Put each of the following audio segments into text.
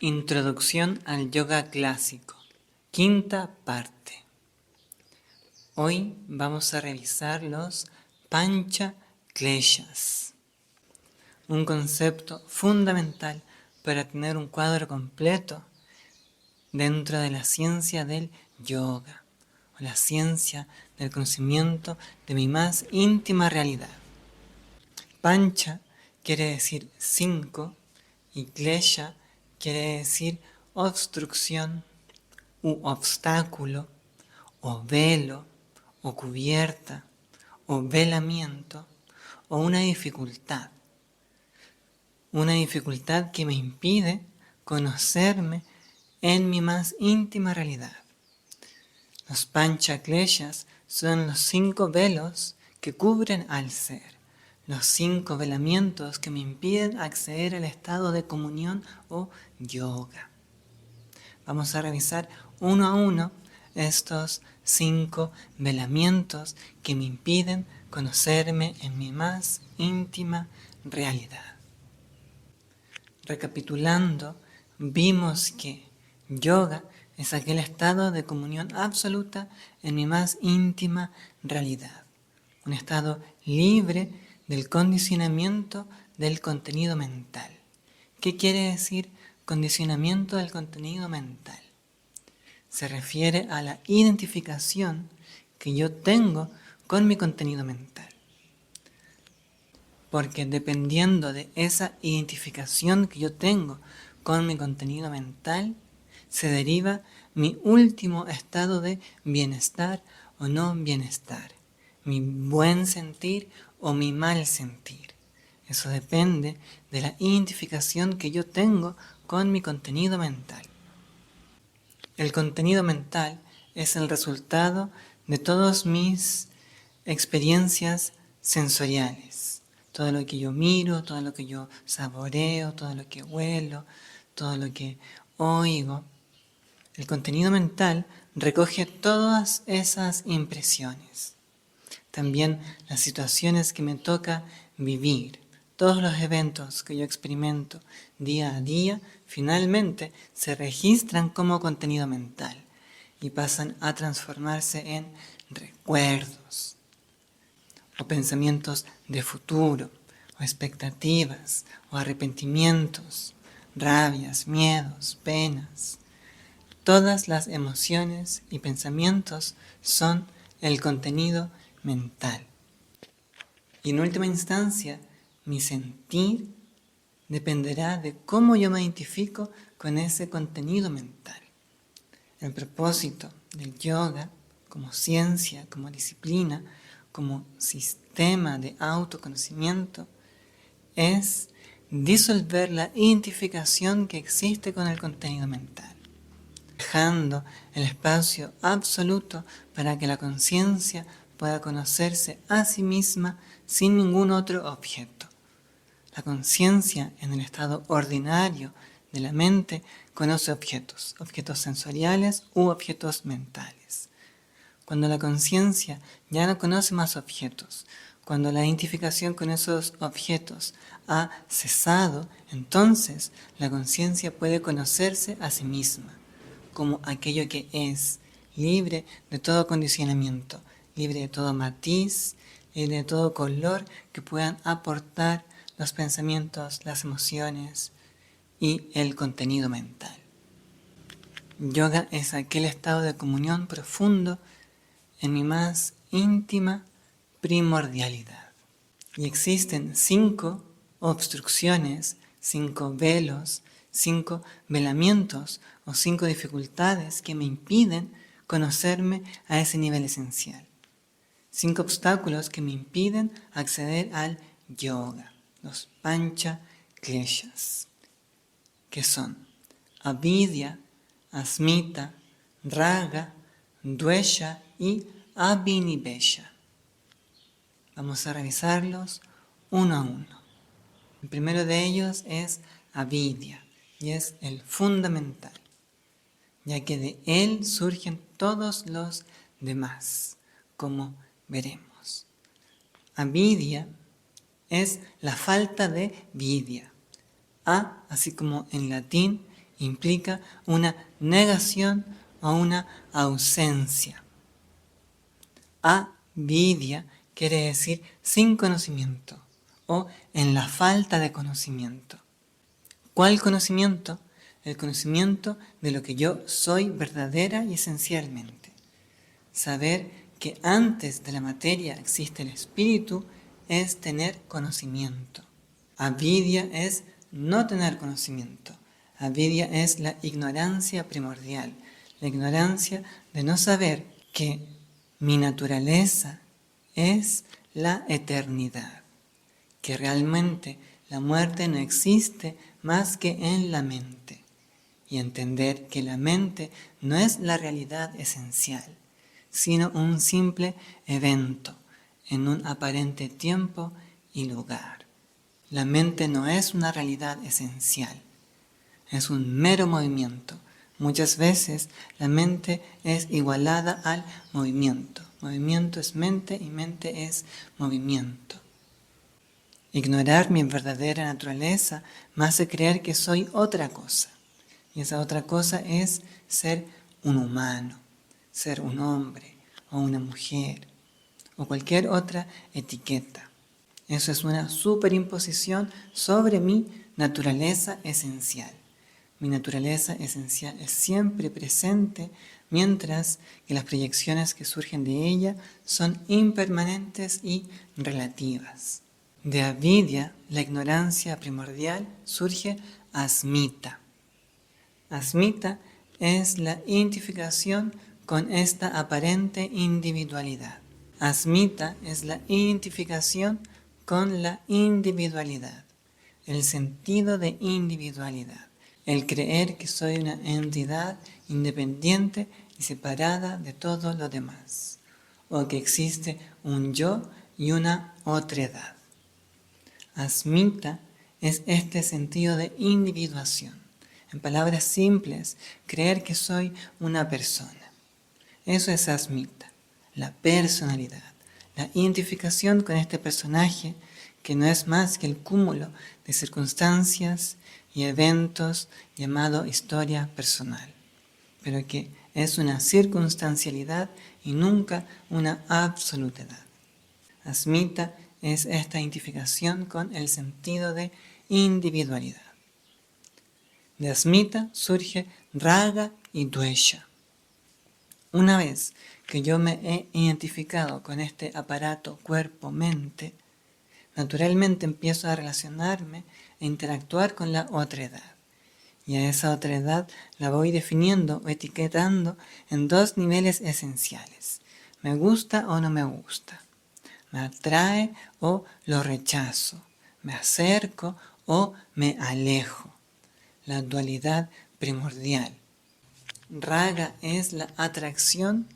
Introducción al yoga clásico, quinta parte. Hoy vamos a revisar los Pancha Kleshas, un concepto fundamental para tener un cuadro completo dentro de la ciencia del yoga, o la ciencia del conocimiento de mi más íntima realidad. Pancha quiere decir 5 y Klesha quiere decir obstrucción u obstáculo, o velo, o cubierta, o velamiento, o una dificultad. Una dificultad que me impide conocerme en mi más íntima realidad. Los Pancha Kleshas son los 5 velos que cubren al ser, los 5 velamientos que me impiden acceder al estado de comunión o yoga. Vamos a revisar uno a uno estos 5 velamientos que me impiden conocerme en mi más íntima realidad. Recapitulando, vimos que yoga es aquel estado de comunión absoluta en mi más íntima realidad. Un estado libre del condicionamiento del contenido mental. ¿Qué quiere decir condicionamiento del contenido mental? Se refiere a la identificación que yo tengo con mi contenido mental. Porque dependiendo de esa identificación que yo tengo con mi contenido mental, se deriva mi último estado de bienestar o no bienestar, mi buen sentir o mi mal sentir. Eso depende de la identificación que yo tengo con mi contenido mental. El contenido mental es el resultado de todas mis experiencias sensoriales. Todo lo que yo miro, todo lo que yo saboreo, todo lo que huelo, todo lo que oigo. El contenido mental recoge todas esas impresiones. También las situaciones que me toca vivir, todos los eventos que yo experimento día a día, finalmente se registran como contenido mental y pasan a transformarse en recuerdos o pensamientos de futuro, o expectativas, o arrepentimientos, rabias, miedos, penas. Todas las emociones y pensamientos son el contenido mental. Y en última instancia, mi sentir dependerá de cómo yo me identifico con ese contenido mental. El propósito del yoga, como ciencia, como disciplina, como sistema de autoconocimiento, es disolver la identificación que existe con el contenido mental, dejando el espacio absoluto para que la conciencia pueda conocerse a sí misma sin ningún otro objeto. La conciencia en el estado ordinario de la mente conoce objetos sensoriales u objetos mentales. Cuando la conciencia ya no conoce más objetos, cuando la identificación con esos objetos ha cesado, entonces la conciencia puede conocerse a sí misma como aquello que es, libre de todo condicionamiento, libre de todo matiz, libre de todo color que puedan aportar los pensamientos, las emociones y el contenido mental. Yoga es aquel estado de comunión profundo en mi más íntima primordialidad. Y existen 5 obstrucciones, 5 velos, 5 velamientos o 5 dificultades que me impiden conocerme a ese nivel esencial. 5 obstáculos que me impiden acceder al yoga, los Pancha Kleshas, que son avidya, asmita, raga, dvesha y abhinivesha. Vamos a revisarlos uno a uno. El primero de ellos es avidya y es el fundamental, ya que de él surgen todos los demás, como veremos. Avidya es la falta de vidya. A, así como en latín, implica una negación o una ausencia. Avidya quiere decir sin conocimiento o en la falta de conocimiento. ¿Cuál conocimiento? El conocimiento de lo que yo soy verdadera y esencialmente. Saber que antes de la materia existe el espíritu es tener conocimiento. Avidya es no tener conocimiento. Avidya es la ignorancia primordial, la ignorancia de no saber que mi naturaleza es la eternidad, que realmente la muerte no existe más que en la mente, y entender que la mente no es la realidad esencial, sino un simple evento en un aparente tiempo y lugar. La mente no es una realidad esencial, es un mero movimiento. Muchas veces la mente es igualada al movimiento. Movimiento es mente y mente es movimiento. Ignorar mi verdadera naturaleza me hace creer que soy otra cosa. Y esa otra cosa es ser un humano, ser un hombre o una mujer o cualquier otra etiqueta. Eso es una superimposición sobre mi naturaleza esencial. Mi naturaleza esencial es siempre presente, mientras que las proyecciones que surgen de ella son impermanentes y relativas. De avidya, la ignorancia primordial, surge asmita. Asmita es la identificación con esta aparente individualidad. Asmita es la identificación con la individualidad, el sentido de individualidad, el creer que soy una entidad independiente y separada de todo lo demás, o que existe un yo y una otredad. Asmita es este sentido de individuación. En palabras simples, creer que soy una persona. Eso es asmita, la personalidad, la identificación con este personaje que no es más que el cúmulo de circunstancias y eventos llamado historia personal, pero que es una circunstancialidad y nunca una absolutidad. Asmita es esta identificación con el sentido de individualidad. De asmita surge raga y dvesha. Una vez que yo me he identificado con este aparato cuerpo-mente, naturalmente empiezo a relacionarme e interactuar con la otredad. Y a esa otredad la voy definiendo o etiquetando en dos niveles esenciales. ¿Me gusta o no me gusta? ¿Me atrae o lo rechazo? ¿Me acerco o me alejo? La dualidad primordial. Raga es la atracción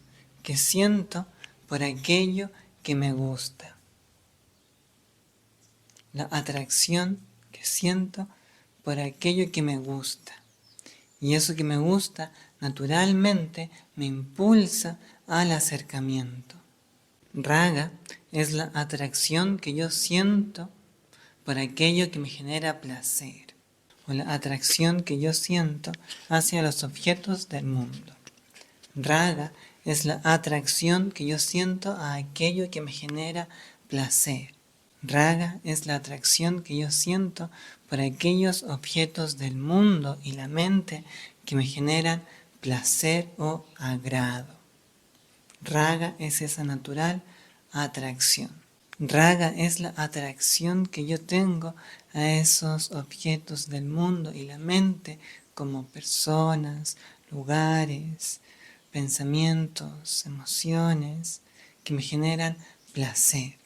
que siento por aquello que me gusta. La atracción que siento por aquello que me gusta. Y eso que me gusta naturalmente me impulsa al acercamiento. Raga es la atracción que yo siento por aquello que me genera placer, o la atracción que yo siento hacia los objetos del mundo. Raga es la atracción que yo siento a aquello que me genera placer. Raga es la atracción que yo siento por aquellos objetos del mundo y la mente que me generan placer o agrado. Raga es esa natural atracción. Raga es la atracción que yo tengo a esos objetos del mundo y la mente como personas, lugares, pensamientos, emociones que me generan placer.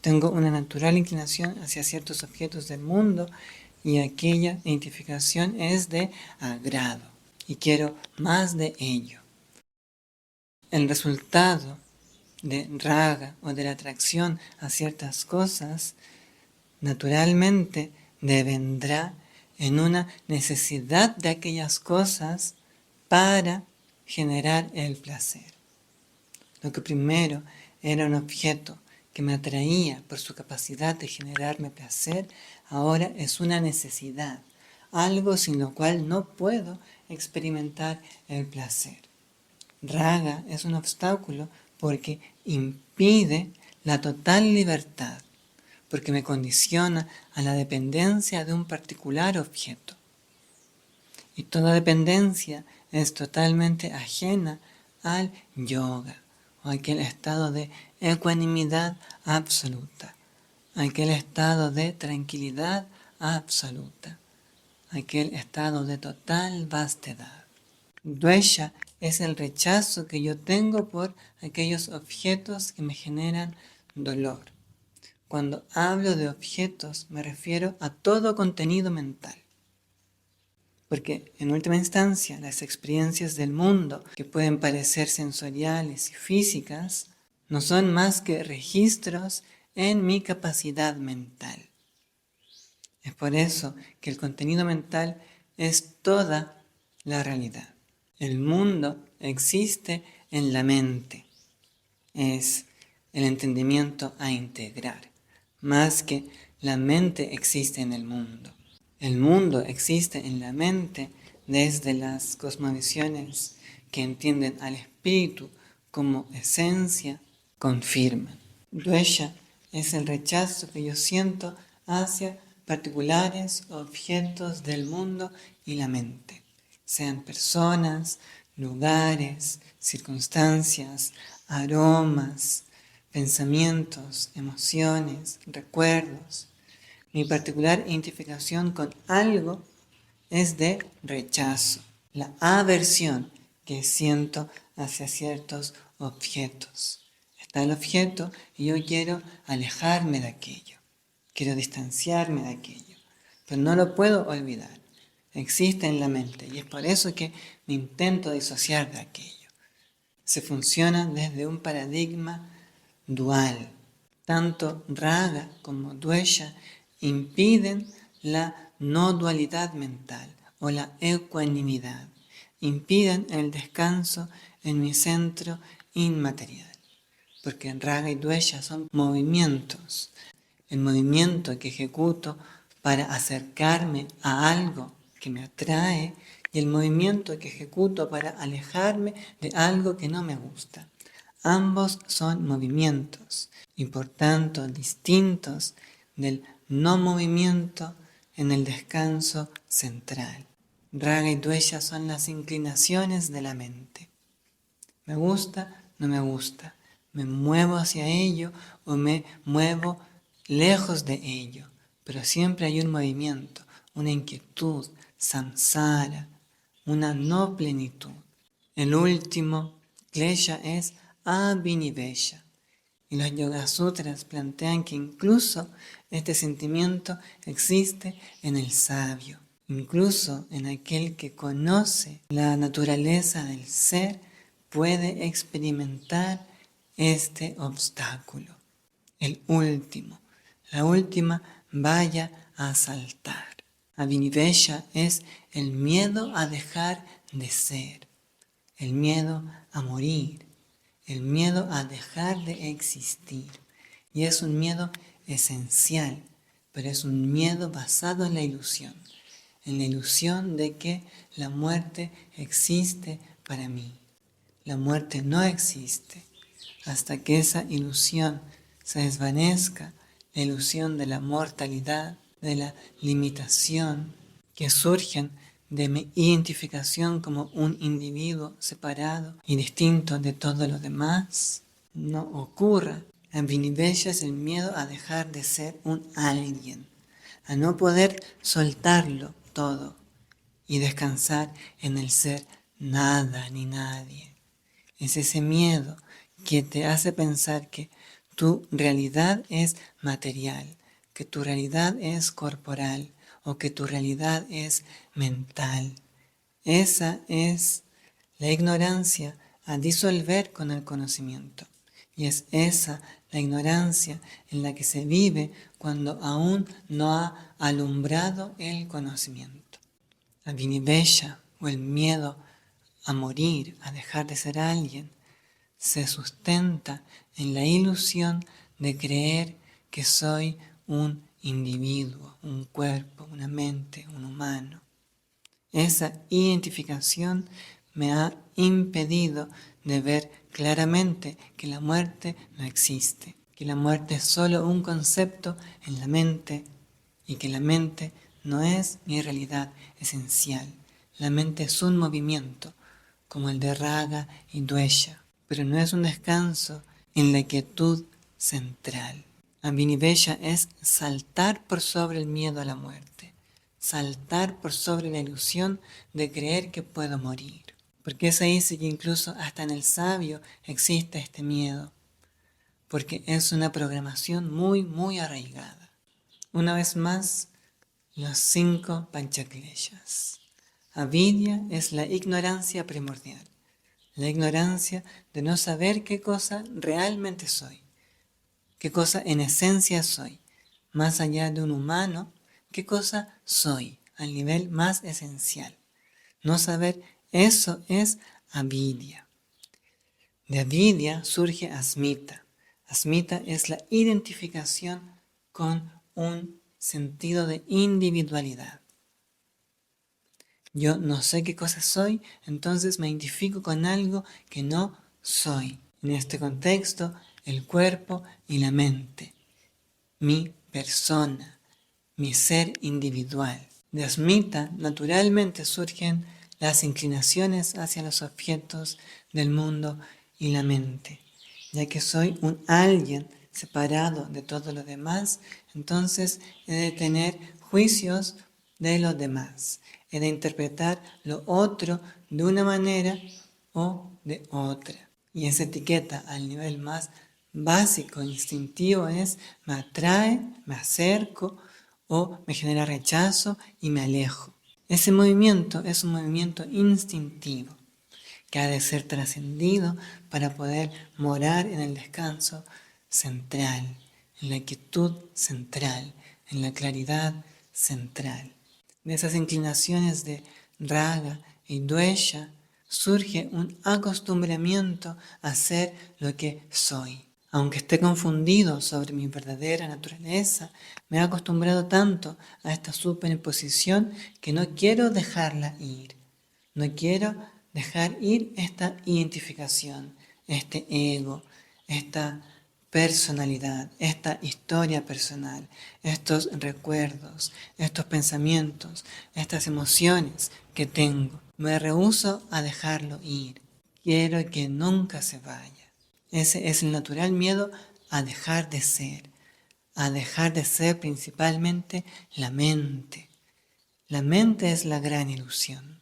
Tengo una natural inclinación hacia ciertos objetos del mundo y aquella identificación es de agrado y quiero más de ello. El resultado de raga o de la atracción a ciertas cosas naturalmente devendrá en una necesidad de aquellas cosas para generar el placer. Lo que primero era un objeto que me atraía por su capacidad de generarme placer, ahora es una necesidad. algo sin lo cual no puedo experimentar el placer. Raga es un obstáculo porque impide la total libertad, porque me condiciona a la dependencia de un particular objeto. Y toda dependencia es totalmente ajena al yoga, o aquel estado de ecuanimidad absoluta, aquel estado de tranquilidad absoluta, aquel estado de total vastedad. Dvesha es el rechazo que yo tengo por aquellos objetos que me generan dolor. Cuando hablo de objetos me refiero a todo contenido mental. Porque en última instancia las experiencias del mundo, que pueden parecer sensoriales y físicas, no son más que registros en mi capacidad mental. Es por eso que el contenido mental es toda la realidad. El mundo existe en la mente. Es el entendimiento a integrar, más que la mente existe en el mundo. El mundo existe en la mente desde las cosmovisiones que entienden al espíritu como esencia, confirman. Dvesha es el rechazo que yo siento hacia particulares objetos del mundo y la mente, sean personas, lugares, circunstancias, aromas, pensamientos, emociones, recuerdos. Mi particular identificación con algo es de rechazo, la aversión que siento hacia ciertos objetos. Está el objeto y yo quiero alejarme de aquello, quiero distanciarme de aquello, pero no lo puedo olvidar. Existe en la mente y es por eso que me intento disociar de aquello. Se funciona desde un paradigma dual. Tanto raga como dvesha impiden la no dualidad mental o la ecuanimidad, impiden el descanso en mi centro inmaterial, porque raga y dvesha son movimientos, el movimiento que ejecuto para acercarme a algo que me atrae y el movimiento que ejecuto para alejarme de algo que no me gusta. Ambos son movimientos y por tanto distintos del no movimiento en el descanso central. Raga y dvesha son las inclinaciones de la mente. Me gusta, no me gusta. Me muevo hacia ello o me muevo lejos de ello. Pero siempre hay un movimiento, una inquietud, samsara, una no plenitud. El último, klesha, es abhinivesha. Y los Yoga Sutras plantean que incluso este sentimiento existe en el sabio, incluso en aquel que conoce la naturaleza del ser, puede experimentar este obstáculo. El último, la última valla a saltar. Abhinivesha es el miedo a dejar de ser, el miedo a morir, el miedo a dejar de existir. Y es un miedo esencial, pero es un miedo basado en la ilusión de que la muerte existe para mí. La muerte no existe. Hasta que esa ilusión se desvanezca, la ilusión de la mortalidad, de la limitación, que surgen de mi identificación como un individuo separado y distinto de todo lo demás, no ocurra. Abhinivesha es el miedo a dejar de ser un alguien, a no poder soltarlo todo y descansar en el ser nada ni nadie. Es ese miedo que te hace pensar que tu realidad es material, que tu realidad es corporal o que tu realidad es mental. Esa es la ignorancia a disolver con el conocimiento. Y es esa la ignorancia en la que se vive cuando aún no ha alumbrado el conocimiento. Abhinivesha, o el miedo a morir, a dejar de ser alguien, se sustenta en la ilusión de creer que soy un individuo, un cuerpo, una mente, un humano. Esa identificación me ha impedido de ver claramente que la muerte no existe, que la muerte es solo un concepto en la mente y que la mente no es mi realidad esencial. La mente es un movimiento, como el de Raga y Dvesha, pero no es un descanso en la quietud central. Abhinivesha es saltar por sobre el miedo a la muerte, saltar por sobre la ilusión de creer que puedo morir. Porque eso dice que incluso hasta en el sabio existe este miedo, porque es una programación muy arraigada. Una vez más, los 5 panchakleshas. Avidya es la ignorancia primordial, la ignorancia de no saber qué cosa realmente soy, qué cosa en esencia soy, más allá de un humano, qué cosa soy al nivel más esencial. No saber eso es avidya. De avidya surge asmita. Asmita es la identificación con un sentido de individualidad. Yo no sé qué cosa soy, entonces me identifico con algo que no soy. En este contexto, el cuerpo y la mente, mi persona, mi ser individual. De asmita naturalmente surgen las inclinaciones hacia los objetos del mundo y la mente. Ya que soy un alguien separado de todo lo demás, entonces he de tener juicios de los demás. He de interpretar lo otro de una manera o de otra. Y esa etiqueta al nivel más básico, instintivo es me atrae, me acerco o me genera rechazo y me alejo. Ese movimiento es un movimiento instintivo que ha de ser trascendido para poder morar en el descanso central, en la quietud central, en la claridad central. De esas inclinaciones de raga y dvesha surge un acostumbramiento a ser lo que soy. Aunque esté confundido sobre mi verdadera naturaleza, me he acostumbrado tanto a esta superimposición que no quiero dejarla ir. No quiero dejar ir esta identificación, este ego, esta personalidad, esta historia personal, estos recuerdos, estos pensamientos, estas emociones que tengo. Me rehúso a dejarlo ir. Quiero que nunca se vaya. Ese es el natural miedo a dejar de ser principalmente la mente. La mente es la gran ilusión,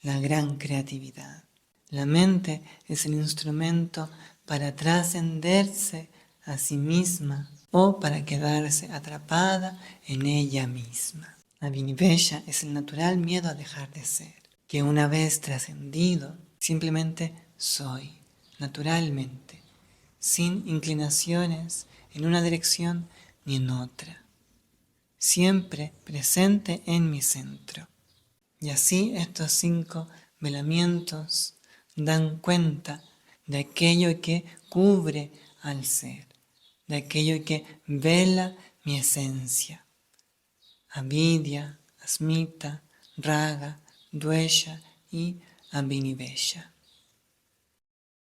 la gran creatividad. La mente es el instrumento para trascenderse a sí misma o para quedarse atrapada en ella misma. Abhinivesha es el natural miedo a dejar de ser, que una vez trascendido, simplemente soy, naturalmente, sin inclinaciones en una dirección ni en otra, siempre presente en mi centro. Y así estos 5 velamientos dan cuenta de aquello que cubre al ser, de aquello que vela mi esencia. Avidya, asmita, raga, dvesha y abhinivesha.